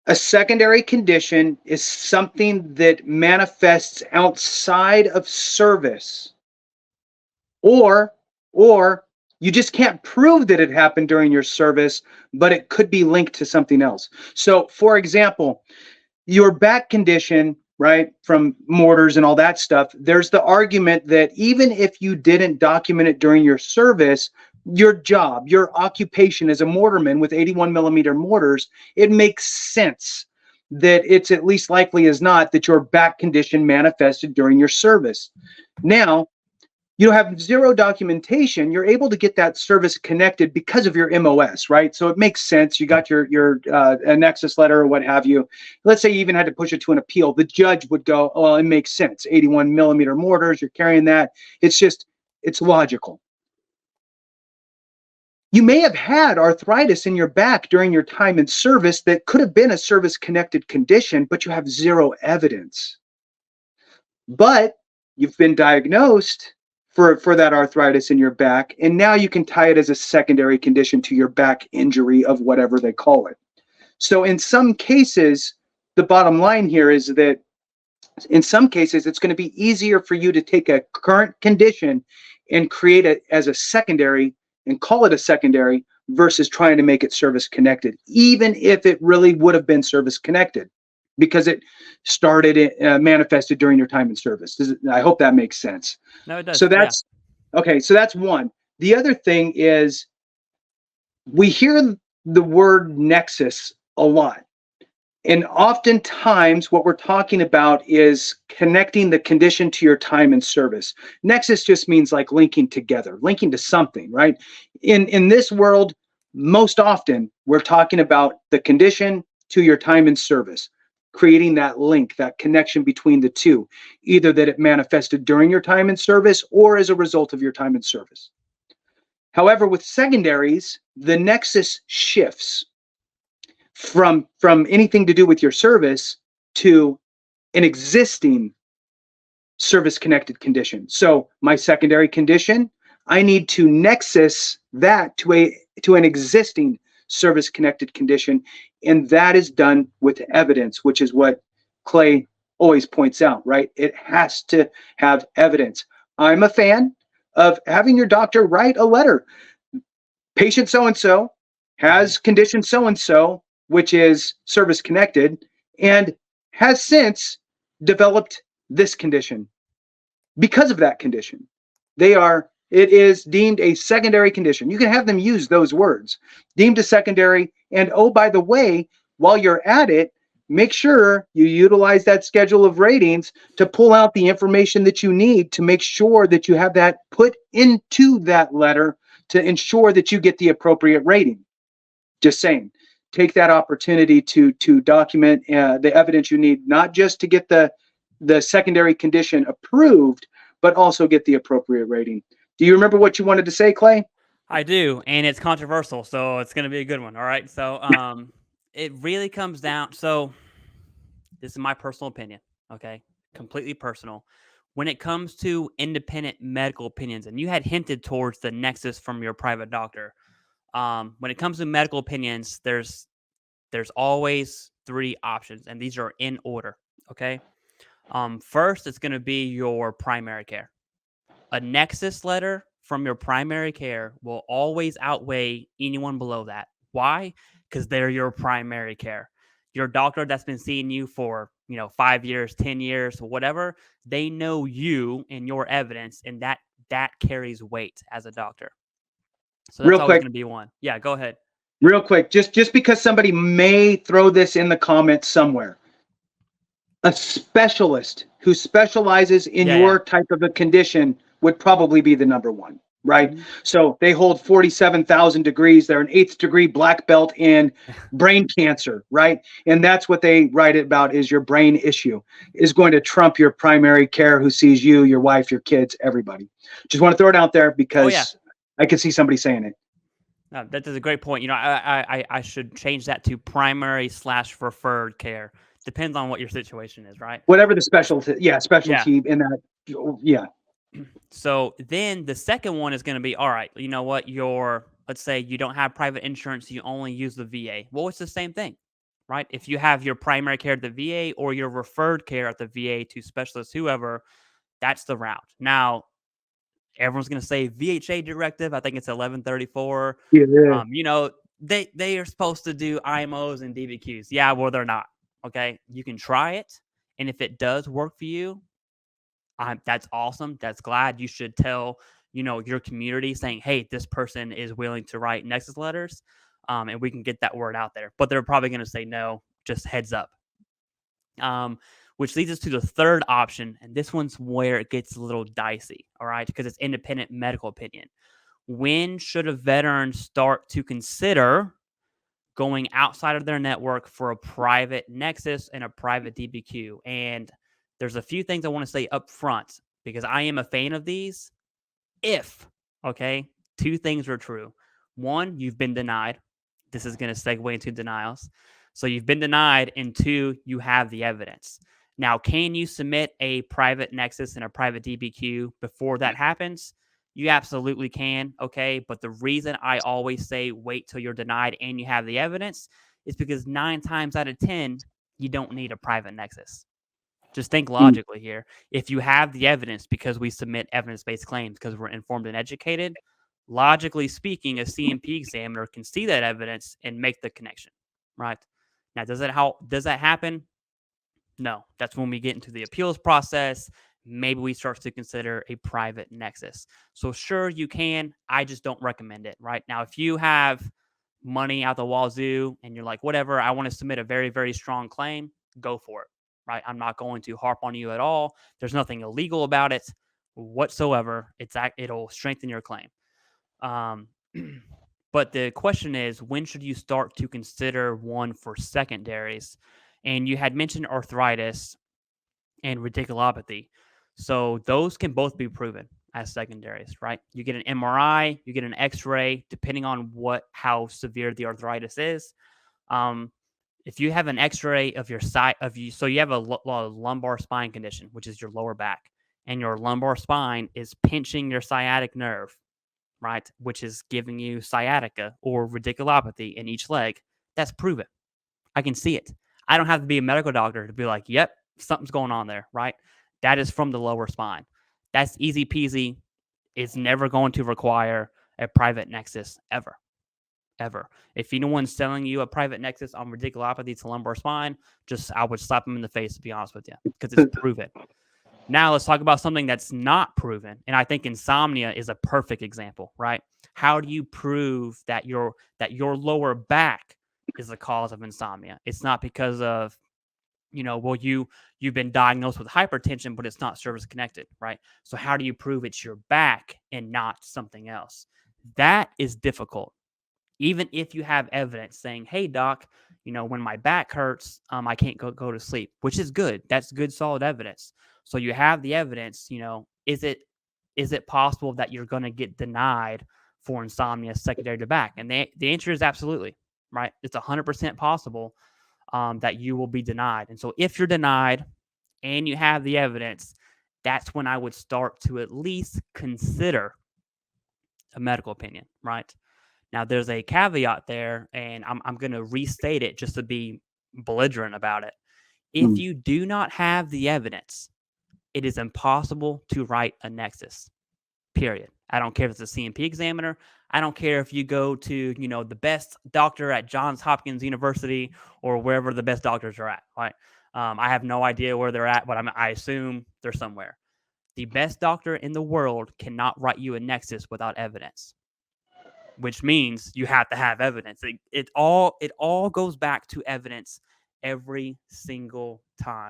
A secondary condition is something that manifests outside of service, or or you just can't prove that it happened during your service, but it could be linked to something else. So, for example, your back condition, right, from mortars and all that stuff, there's the argument that even if you didn't document it during your service, your job, your occupation as a mortarman with 81 millimeter mortars, it makes sense that it's at least likely as not that your back condition manifested during your service. Now, you have zero documentation, you're able to get that service connected because of your MOS, right? So it makes sense. You got your a Nexus letter or what have you. Let's say you even had to push it to an appeal. The judge would go, oh, well, it makes sense. 81 millimeter mortars, you're carrying that. It's logical. You may have had arthritis in your back during your time in service that could have been a service-connected condition, but you have zero evidence. But you've been diagnosed for that arthritis in your back, and now you can tie it as a secondary condition to your back injury of whatever they call it. So in some cases, the bottom line here is that in some cases, it's going to be easier for you to take a current condition and create it as a secondary and call it a secondary versus trying to make it service connected, even if it really would have been service connected because it started manifested during your time in service. I hope that makes sense. No, it does. So that's okay. So that's one. The other thing is we hear the word nexus a lot. And oftentimes what we're talking about is connecting the condition to your time in service. Nexus just means like linking together, linking to something, right? In this world, most often we're talking about the condition to your time in service, creating that link, that connection between the two, either that it manifested during your time in service or as a result of your time in service. However, with secondaries, the nexus shifts from anything to do with your service to an existing service connected condition. So my secondary condition, I need to nexus that to an existing service connected condition, and that is done with evidence, which is what Clay always points out, right? It has to have evidence. I'm a fan of having your doctor write a letter. Patient so and so has condition so and so, which is service connected, and has since developed this condition. Because of that condition, it is deemed a secondary condition. You can have them use those words, deemed a secondary. And oh, by the way, while you're at it, make sure you utilize that schedule of ratings to pull out the information that you need to make sure that you have that put into that letter to ensure that you get the appropriate rating. Just saying. Take that opportunity to document the evidence you need, not just to get the secondary condition approved, but also get the appropriate rating. Do you remember what you wanted to say, Clay? I do, and it's controversial, so it's going to be a good one. All right, so it really comes down. So this is my personal opinion. Okay, completely personal. When it comes to independent medical opinions, and you had hinted towards the nexus from your private doctor. When it comes to medical opinions, there's always three options, and these are in order. Okay. First, it's going to be your primary care. A nexus letter from your primary care will always outweigh anyone below that. Why? Because they're your primary care. Your doctor that's been seeing you for 5 years, 10 years, whatever, they know you and your evidence, and that carries weight as a doctor. So that's Real always quick, going to be one. Yeah, go ahead. real quick, just because somebody may throw this in the comments somewhere, a specialist who specializes in your type of a condition would probably be the number one, right? Mhm. So they hold 47,000 degrees. They're an 8th degree black belt in brain cancer, right? And that's what they write about is your brain issue is going to trump your primary care who sees you, your wife, your kids, everybody. Just want to throw it out there because I could see somebody saying it. That is a great point. I should change that to primary/referred care. Depends on what your situation is, right? Whatever the specialty in that, yeah. So then the second one is going to be, all right, you know what? Let's say you don't have private insurance, you only use the VA. Well, it's the same thing. right? If you have your primary care at the VA or your referred care at the VA to specialists, whoever, that's the route. Now, everyone's going to say VHA directive. I think it's 1134. Yeah. They are supposed to do IMOs and DBQs. Yeah, well, they're not. Okay, you can try it, and if it does work for you, that's awesome. That's glad. You should tell your community saying, hey, this person is willing to write Nexus letters, and we can get that word out there. But they're probably going to say no. Just heads up. Which leads us to the third option, and this one's where it gets a little dicey, all right, because it's independent medical opinion. When should a veteran start to consider going outside of their network for a private Nexus and a private DBQ? And there's a few things I want to say up front because I am a fan of these. If, okay, two things are true. One, you've been denied. This is going to segue into denials. So you've been denied, and two, you have the evidence. Now, can you submit a private Nexus and a private DBQ before that happens? You absolutely can, okay? But the reason I always say wait till you're denied and you have the evidence is because 9 times out of 10, you don't need a private Nexus. Just think logically here. If you have the evidence, because we submit evidence-based claims because we're informed and educated, logically speaking, a CMP examiner can see that evidence and make the connection, right? Now, does that happen? No. That's when we get into the appeals process. Maybe we start to consider a private Nexus. So sure, you can. I just don't recommend it, right? Now, if you have money out the wazoo and you're like, whatever, I want to submit a very, very strong claim, go for it, right? I'm not going to harp on you at all. There's nothing illegal about it whatsoever. It'll strengthen your claim. But the question is, when should you start to consider one for secondaries? And you had mentioned arthritis and radiculopathy. So those can both be proven as secondaries, right? You get an MRI, you get an X-ray, depending on how severe the arthritis is. If you have an X-ray of your side of you, so you have a lumbar spine condition, which is your lower back, and your lumbar spine is pinching your sciatic nerve, right? Which is giving you sciatica or radiculopathy in each leg. That's proven. I can see it. I don't have to be a medical doctor to be like, yep, something's going on there, right? That is from the lower spine. That's easy peasy. It's never going to require a private Nexus ever. If anyone's selling you a private Nexus on radiculopathy to lumbar spine, I would slap them in the face, to be honest with you, because it's proven. Now let's talk about something that's not proven. And I think insomnia is a perfect example, right? How do you prove that your lower back is the cause of insomnia? It's not because of, you've been diagnosed with hypertension, but it's not service connected, right? So how do you prove it's your back and not something else? That is difficult. Even if you have evidence saying, hey, doc, when my back hurts, I can't go to sleep, which is good. That's good, solid evidence. So you have the evidence, is it possible that you're going to get denied for insomnia secondary to back? And the answer is absolutely, right? It's 100% possible that you will be denied. And so if you're denied and you have the evidence, that's when I would start to at least consider a medical opinion, right? Now, there's a caveat there, and I'm going to restate it just to be belligerent about it. If you do not have the evidence, it is impossible to write a Nexus, period. I don't care if it's a CMP examiner. I don't care if you go to, the best doctor at Johns Hopkins University or wherever the best doctors are at, right? I have no idea where they're at, but I assume they're somewhere. The best doctor in the world cannot write you a Nexus without evidence, which means you have to have evidence. It all goes back to evidence every single time.